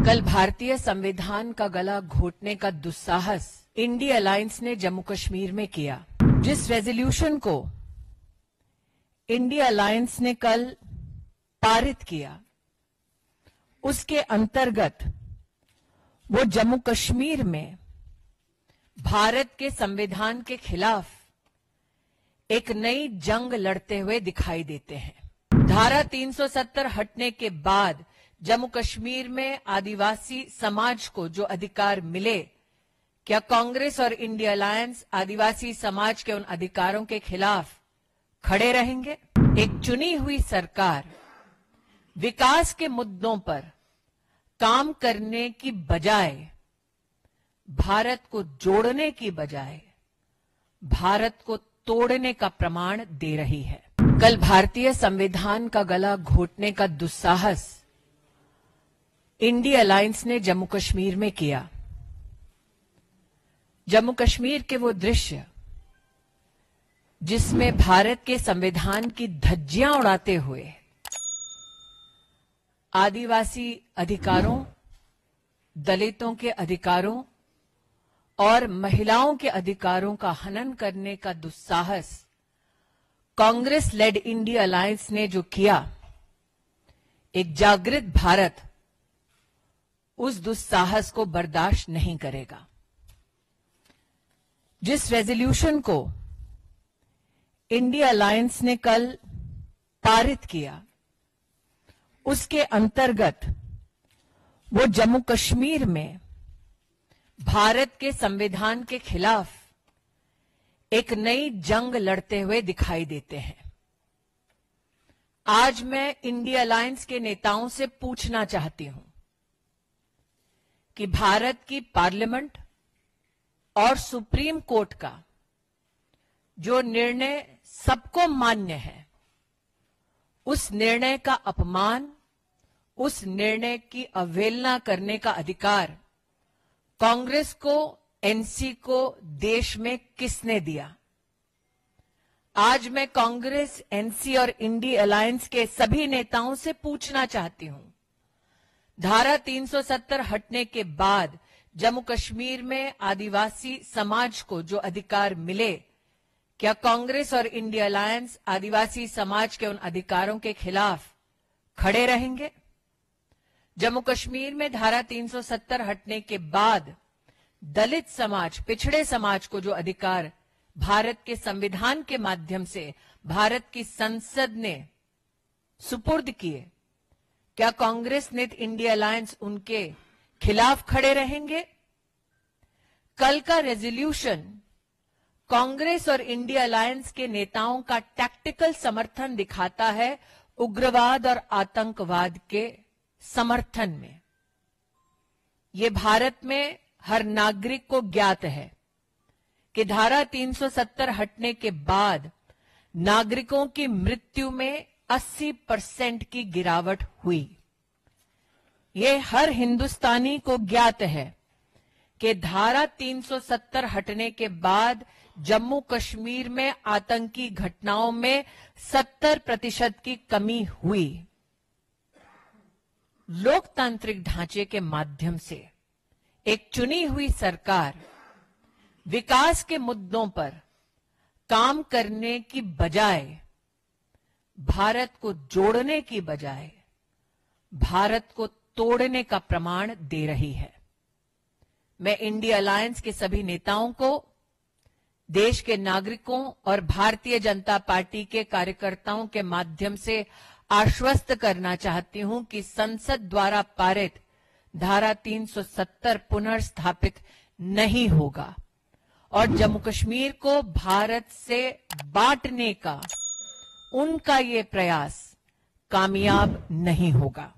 कल भारतीय संविधान का गला घोटने का दुस्साहस इंडिया अलायंस ने जम्मू कश्मीर में किया। जिस रेजोल्यूशन को इंडिया अलायंस ने कल पारित किया, उसके अंतर्गत वो जम्मू कश्मीर में भारत के संविधान के खिलाफ एक नई जंग लड़ते हुए दिखाई देते हैं। धारा 370 हटने के बाद जम्मू कश्मीर में आदिवासी समाज को जो अधिकार मिले, क्या कांग्रेस और इंडिया अलायंस आदिवासी समाज के उन अधिकारों के खिलाफ खड़े रहेंगे? एक चुनी हुई सरकार विकास के मुद्दों पर काम करने की बजाय, भारत को जोड़ने की बजाय भारत को तोड़ने का प्रमाण दे रही है। कल भारतीय संविधान का गला घोटने का दुस्साहस इंडिया अलायंस ने जम्मू कश्मीर में किया। जम्मू कश्मीर के वो दृश्य जिसमें भारत के संविधान की धज्जियां उड़ाते हुए आदिवासी अधिकारों, दलितों के अधिकारों और महिलाओं के अधिकारों का हनन करने का दुस्साहस कांग्रेस लेड इंडिया अलायंस ने जो किया, एक जागृत भारत उस दुस्साहस को बर्दाश्त नहीं करेगा। जिस रेजोल्यूशन को इंडिया अलायंस ने कल पारित किया, उसके अंतर्गत वो जम्मू कश्मीर में भारत के संविधान के खिलाफ एक नई जंग लड़ते हुए दिखाई देते हैं। आज मैं इंडिया अलायंस के नेताओं से पूछना चाहती हूं कि भारत की पार्लियामेंट और सुप्रीम कोर्ट का जो निर्णय सबको मान्य है, उस निर्णय का अपमान, उस निर्णय की अवहेलना करने का अधिकार कांग्रेस को, एनसी को देश में किसने दिया? आज मैं कांग्रेस, एनसी और इंडिया अलायंस के सभी नेताओं से पूछना चाहती हूं, धारा 370 हटने के बाद जम्मू कश्मीर में आदिवासी समाज को जो अधिकार मिले, क्या कांग्रेस और इंडिया अलायंस आदिवासी समाज के उन अधिकारों के खिलाफ खड़े रहेंगे? जम्मू कश्मीर में धारा 370 हटने के बाद दलित समाज, पिछड़े समाज को जो अधिकार भारत के संविधान के माध्यम से भारत की संसद ने सुपुर्द किए, क्या कांग्रेस नेत इंडिया अलायंस उनके खिलाफ खड़े रहेंगे? कल का रेजोल्यूशन कांग्रेस और इंडिया अलायंस के नेताओं का टैक्टिकल समर्थन दिखाता है उग्रवाद और आतंकवाद के समर्थन में। ये भारत में हर नागरिक को ज्ञात है कि धारा 370 हटने के बाद नागरिकों की मृत्यु में 80% की गिरावट हुई। ये हर हिंदुस्तानी को ज्ञात है कि धारा 370 हटने के बाद जम्मू कश्मीर में आतंकी घटनाओं में 70% की कमी हुई। लोकतांत्रिक ढांचे के माध्यम से एक चुनी हुई सरकार विकास के मुद्दों पर काम करने की बजाय, भारत को जोड़ने की बजाय भारत को तोड़ने का प्रमाण दे रही है। मैं इंडिया अलायंस के सभी नेताओं को, देश के नागरिकों और भारतीय जनता पार्टी के कार्यकर्ताओं के माध्यम से आश्वस्त करना चाहती हूं कि संसद द्वारा पारित धारा 370 पुनर्स्थापित नहीं होगा और जम्मू कश्मीर को भारत से बांटने का उनका ये प्रयास कामयाब नहीं होगा।